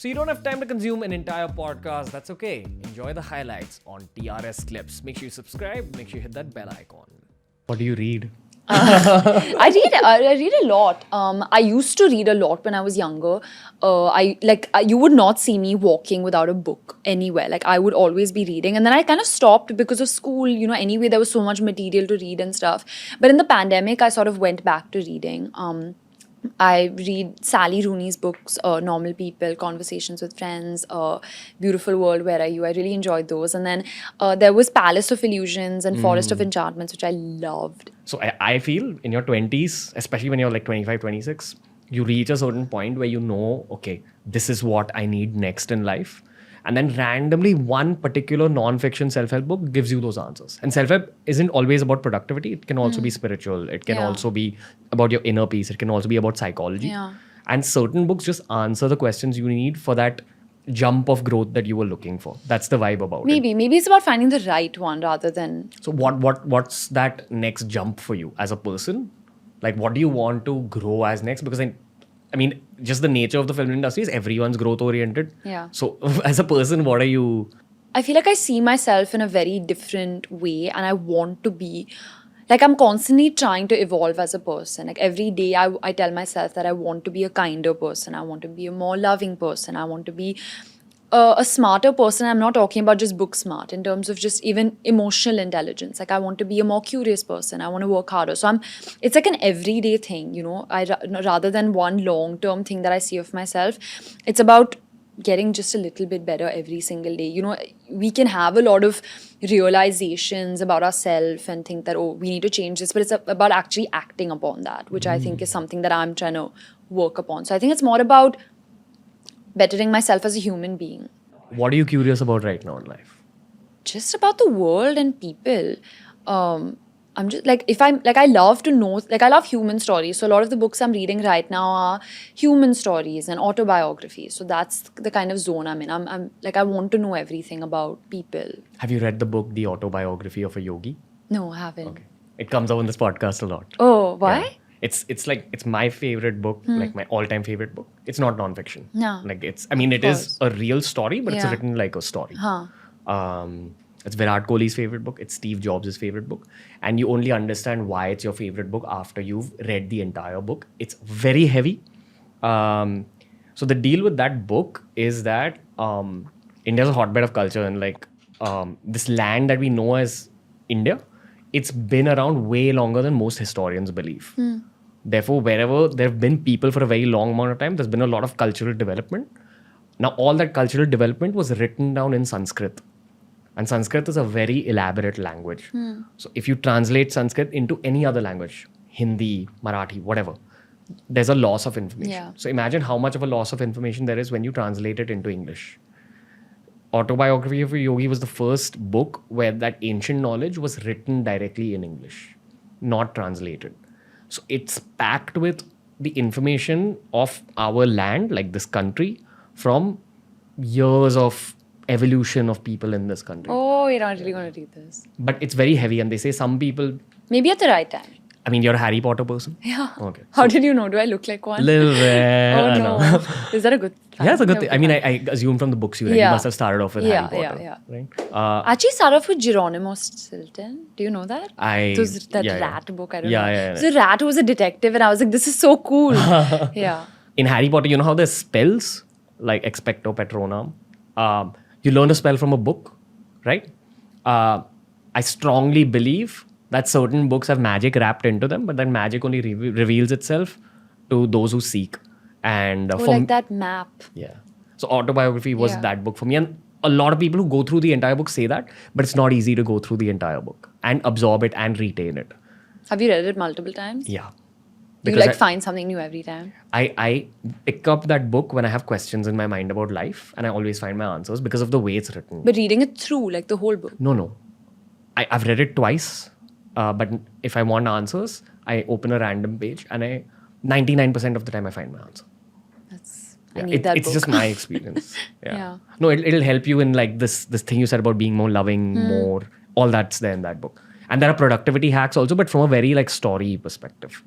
So you don't have time to consume an entire podcast. That's okay. Enjoy the highlights on TRS Clips. Make sure you subscribe. Make sure you hit that bell icon. What do you read? I read a lot. I used to read a lot when I was younger. You would not see me walking without a book anywhere. Like I would always be reading, and then I kind of stopped because of school. Anyway, there was so much material to read and stuff. But in the pandemic, I sort of went back to reading. I read Sally Rooney's books, Normal People, Conversations with Friends, Beautiful World, Where Are You? I really enjoyed those. And then there was Palace of Illusions and Forest of Enchantments, which I loved. So I feel in your 20s, especially when you're like 25, 26, you reach a certain point where you know, okay, this is what I need next in life. And then randomly one particular non-fiction self-help book gives you those answers. And self-help isn't always about productivity. It can also be spiritual. It can also be about your inner peace. It can also be about psychology. Yeah. And certain books just answer the questions you need for that jump of growth that you were looking for. That's the vibe about it. Maybe it's about finding the right one rather than... So what's that next jump for you as a person? Like what do you want to grow as next? Because I mean, just the nature of the film industry is everyone's growth oriented. Yeah. So as a person, what are you? I feel like I see myself in a very different way, and I want to be... Like I'm constantly trying to evolve as a person. Like every day I tell myself that I want to be a kinder person. I want to be a more loving person. I want to be a smarter person. I'm not talking about just book smart in terms of just even emotional intelligence. Like I want to be a more curious person. I want to work harder. So it's like an everyday thing, rather than one long-term thing that I see of myself. It's about getting just a little bit better every single day. We can have a lot of realizations about ourselves and think that, oh, we need to change this. But it's about actually acting upon that, which I think is something that I'm trying to work upon. So I think it's more about bettering myself as a human being. What are you curious about right now in life? Just about the world and people. I'm just I love to know, I love human stories. So a lot of the books I'm reading right now are human stories and autobiographies. So that's the kind of zone I'm in. I want to know everything about people. Have you read the book, The Autobiography of a Yogi? No, I haven't. Okay. It comes up on this podcast a lot. Oh, why? Yeah. It's my favorite book, like my all-time favorite book. It's not non-fiction. No. It is a real story, but it's written like a story. It's Virat Kohli's favorite book. It's Steve Jobs' favorite book. And you only understand why it's your favorite book after you've read the entire book. It's very heavy. So the deal with that book is that India's a hotbed of culture, and this land that we know as India, it's been around way longer than most historians believe. Therefore, wherever there have been people for a very long amount of time, there's been a lot of cultural development. Now, all that cultural development was written down in Sanskrit. And Sanskrit is a very elaborate language. So if you translate Sanskrit into any other language, Hindi, Marathi, whatever, there's a loss of information. Yeah. So imagine how much of a loss of information there is when you translate it into English. Autobiography of a Yogi was the first book where that ancient knowledge was written directly in English, not translated. So it's packed with the information of our land, like this country, from years of evolution of people in this country. Oh, you're not really going to read this. But it's very heavy, and they say some people... Maybe at the right time. I mean, you're a Harry Potter person? Yeah. Okay. How did you know? Do I look like one? Little bit. Oh, no. Is that a good thing? Yeah, it's a good thing. I mean, I assume from the books you read, you must have started off with Harry Potter. Right? Actually started off with Geronimo Stilton. Do you know that? It was that rat book. I don't know. Yeah. So the rat who was a detective, and I was like, this is so cool. Yeah. In Harry Potter, you know how there's spells? Like Expecto Patronum. You learn a spell from a book, right? I strongly believe that certain books have magic wrapped into them, but that magic only reveals itself to those who seek. And like that map. Yeah. So Autobiography was that book for me. And a lot of people who go through the entire book say that, but it's not easy to go through the entire book and absorb it and retain it. Have you read it multiple times? Yeah. Do you find something new every time? I pick up that book when I have questions in my mind about life, and I always find my answers because of the way it's written. But reading it through, like the whole book? No. I've read it twice, but if I want answers, I open a random page, and 99% of the time I find my answer. I need that book. It's just my experience. Yeah. No, it'll help you in like this thing you said about being more loving, more, all that's there in that book. And there are productivity hacks also, but from a very like story perspective.